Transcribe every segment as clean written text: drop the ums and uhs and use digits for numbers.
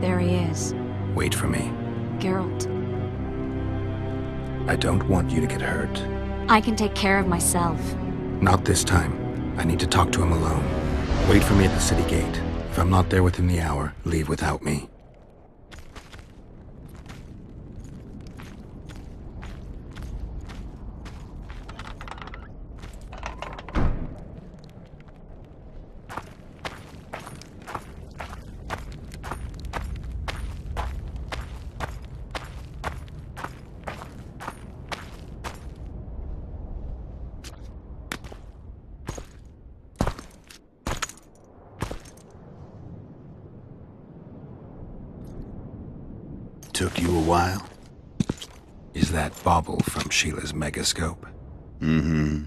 There he is. Wait for me. Geralt. I don't want you to get hurt. I can take care of myself. Not this time. I need to talk to him alone. Wait for me at the city gate. If I'm not there within the hour, leave without me. Took you a while? Is that bauble from Sheila's megascope? Mm-hmm.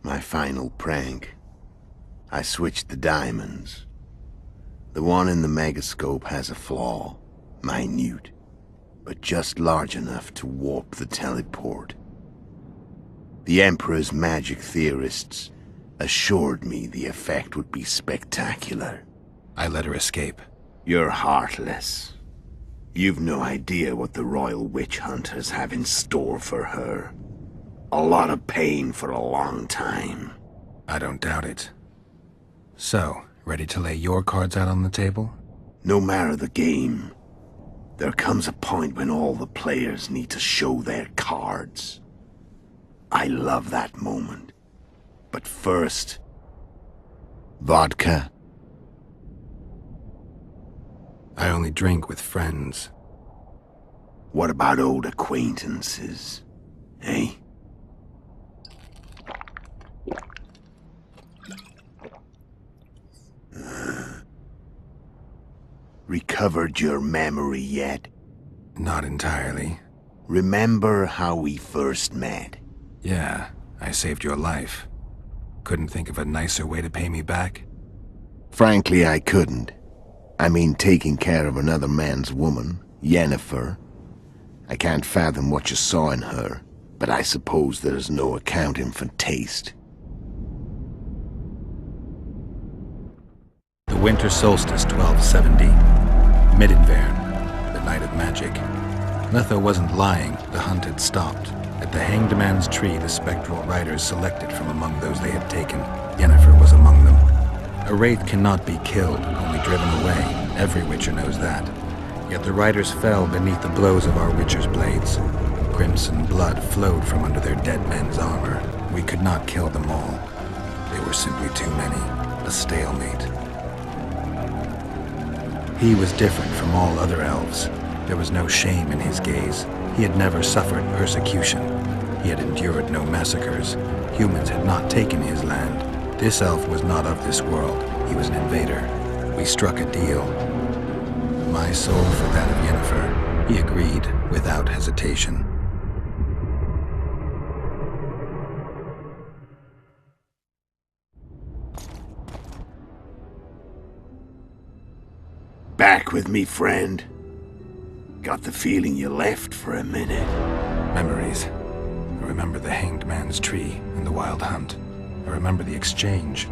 My final prank. I switched the diamonds. The one in the megascope has a flaw. Minute. But just large enough to warp the teleport. The Emperor's magic theorists assured me the effect would be spectacular. I let her escape. You're heartless. You've no idea what the Royal Witch Hunters have in store for her. A lot of pain for a long time. I don't doubt it. So, ready to lay your cards out on the table? No matter the game, there comes a point when all the players need to show their cards. I love that moment. But first... vodka. I only drink with friends. What about old acquaintances? Eh? Recovered your memory yet? Not entirely. Remember how we first met? Yeah, I saved your life. Couldn't think of a nicer way to pay me back? Frankly, I couldn't. I mean, taking care of another man's woman, Yennefer. I can't fathom what you saw in her, but I suppose there's no accounting for taste. The winter solstice 1270. Midinvern, the night of magic. Letho wasn't lying, the hunt had stopped. At the Hanged Man's Tree, the spectral riders selected from among those they had taken. Yennefer was among them. A wraith cannot be killed, only driven away. Every witcher knows that. Yet the riders fell beneath the blows of our witcher's blades. Crimson blood flowed from under their dead men's armor. We could not kill them all. They were simply too many. A stalemate. He was different from all other elves. There was no shame in his gaze. He had never suffered persecution. He had endured no massacres. Humans had not taken his land. This elf was not of this world. He was an invader. We struck a deal. My soul for that of Yennefer. He agreed without hesitation. Back with me, friend. Got the feeling you left for a minute. Memories. I remember the Hanged Man's Tree and the Wild Hunt. I remember the exchange.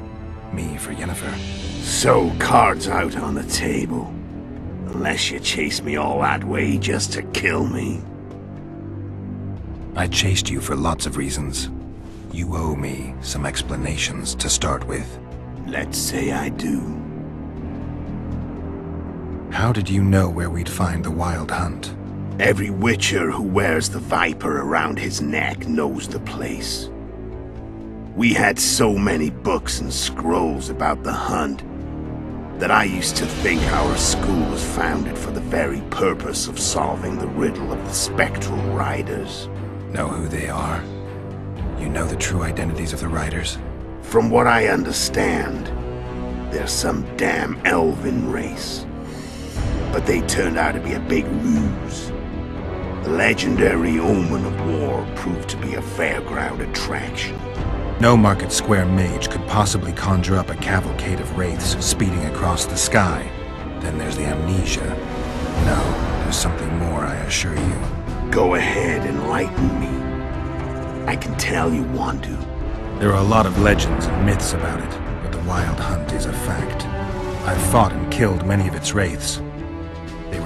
Me for Yennefer. So, cards out on the table. Unless you chase me all that way just to kill me. I chased you for lots of reasons. You owe me some explanations to start with. Let's say I do. How did you know where we'd find the Wild Hunt? Every witcher who wears the viper around his neck knows the place. We had so many books and scrolls about the hunt that I used to think our school was founded for the very purpose of solving the riddle of the spectral riders. Know who they are? You know the true identities of the riders? From what I understand, they're some damn elven race. But they turned out to be a big ruse. The legendary Omen of War proved to be a fairground attraction. No Market Square mage could possibly conjure up a cavalcade of wraiths speeding across the sky. Then there's the amnesia. No, there's something more, I assure you. Go ahead, enlighten me. I can tell you want to. There are a lot of legends and myths about it, but the Wild Hunt is a fact. I've fought and killed many of its wraiths.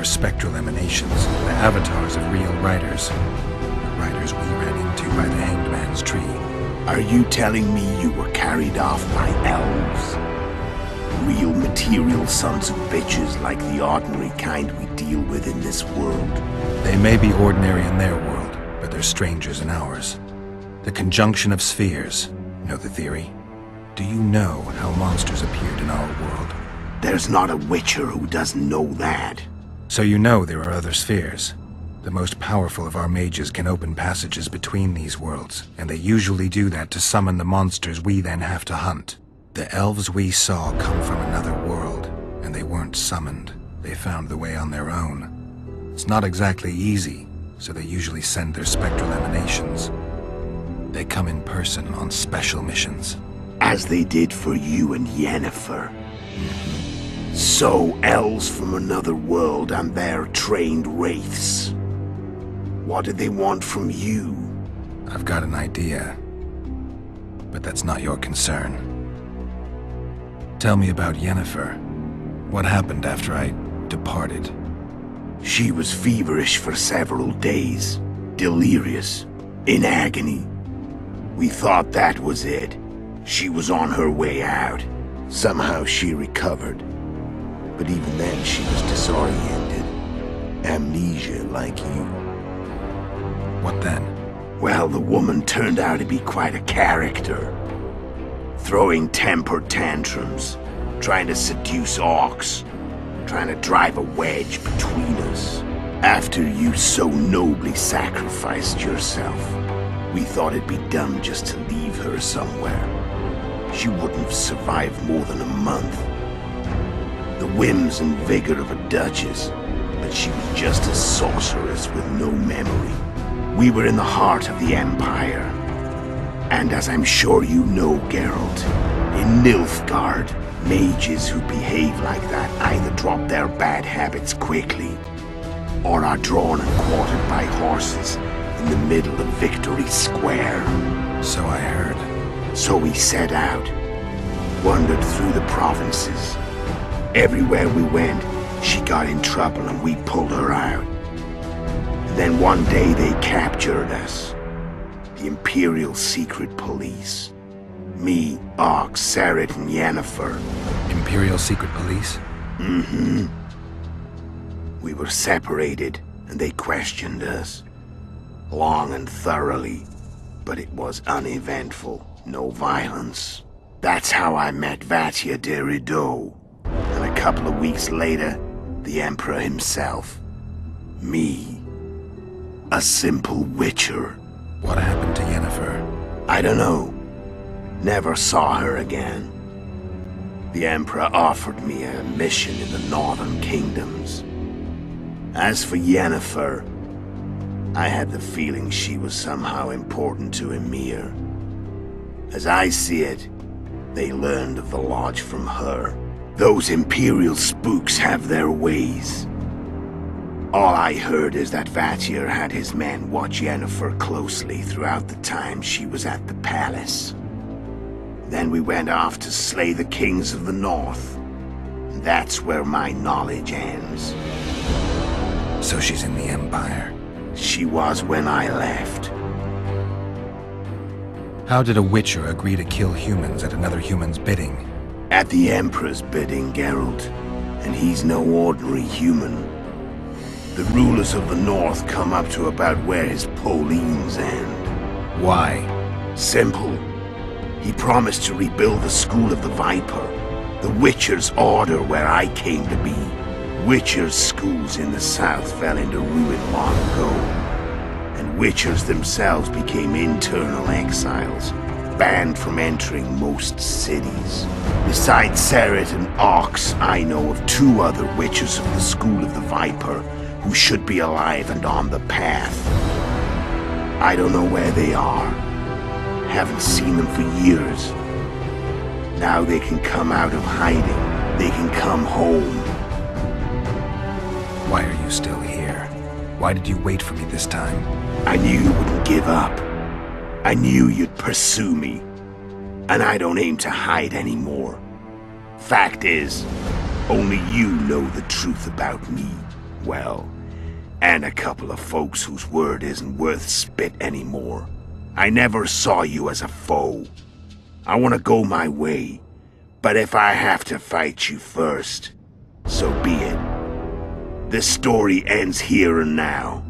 were spectral emanations, the avatars of real riders. The riders we ran into by the Hanged Man's tree. Are you telling me you were carried off by elves? Real material sons of bitches like the ordinary kind we deal with in this world? They may be ordinary in their world, but they're strangers in ours. The conjunction of spheres. Know the theory? Do you know how monsters appeared in our world? There's not a witcher who doesn't know that. So you know there are other spheres. The most powerful of our mages can open passages between these worlds, and they usually do that to summon the monsters we then have to hunt. The elves we saw come from another world, and they weren't summoned. They found the way on their own. It's not exactly easy, so they usually send their spectral emanations. They come in person on special missions. As they did for you and Yennefer. So, elves from another world and their trained wraiths. What did they want from you? I've got an idea, but that's not your concern. Tell me about Yennefer. What happened after I departed? She was feverish for several days, delirious, in agony. We thought that was it. She was on her way out. Somehow she recovered. But even then she was disoriented. Amnesia like you. What then? Well, the woman turned out to be quite a character. Throwing temper tantrums, trying to seduce orcs, trying to drive a wedge between us. After you so nobly sacrificed yourself, we thought it'd be dumb just to leave her somewhere. She wouldn't have survived more than a month. The whims and vigor of a duchess, but she was just a sorceress with no memory. We were in the heart of the Empire. And as I'm sure you know, Geralt, in Nilfgaard, mages who behave like that either drop their bad habits quickly, or are drawn and quartered by horses in the middle of Victory Square. So I heard. So we set out, wandered through the provinces. Everywhere we went, she got in trouble and we pulled her out. And then one day they captured us. The Imperial Secret Police. Me, Ox, Sarret, and Yennefer. Imperial Secret Police? Mm-hmm. We were separated, and they questioned us. Long and thoroughly, but it was uneventful. No violence. That's how I met Vatia de Rideau. And a couple of weeks later, the Emperor himself. Me. A simple witcher. What happened to Yennefer? I don't know. Never saw her again. The Emperor offered me a mission in the Northern Kingdoms. As for Yennefer, I had the feeling she was somehow important to Emir. As I see it, they learned of the Lodge from her. Those Imperial spooks have their ways. All I heard is that Vatir had his men watch Yennefer closely throughout the time she was at the palace. Then we went off to slay the kings of the North. And that's where my knowledge ends. So she's in the Empire? She was when I left. How did a Witcher agree to kill humans at another human's bidding? At the Emperor's bidding, Geralt. And he's no ordinary human. The rulers of the North come up to about where his Pauline's end. Why? Simple. He promised to rebuild the School of the Viper, the Witcher's order where I came to be. Witcher's schools in the south fell into ruin long ago, and Witchers themselves became internal exiles, banned from entering most cities. Besides Sarret and Ox, I know of 2 other Witchers of the School of the Viper who should be alive and on the path. I don't know where they are. Haven't seen them for years. Now they can come out of hiding. They can come home. Why are you still here? Why did you wait for me this time? I knew you wouldn't give up. I knew you'd pursue me. And I don't aim to hide anymore. Fact is, only you know the truth about me. Well, and a couple of folks whose word isn't worth spit anymore. I never saw you as a foe. I want to go my way, but if I have to fight you first, so be it. This story ends here and now.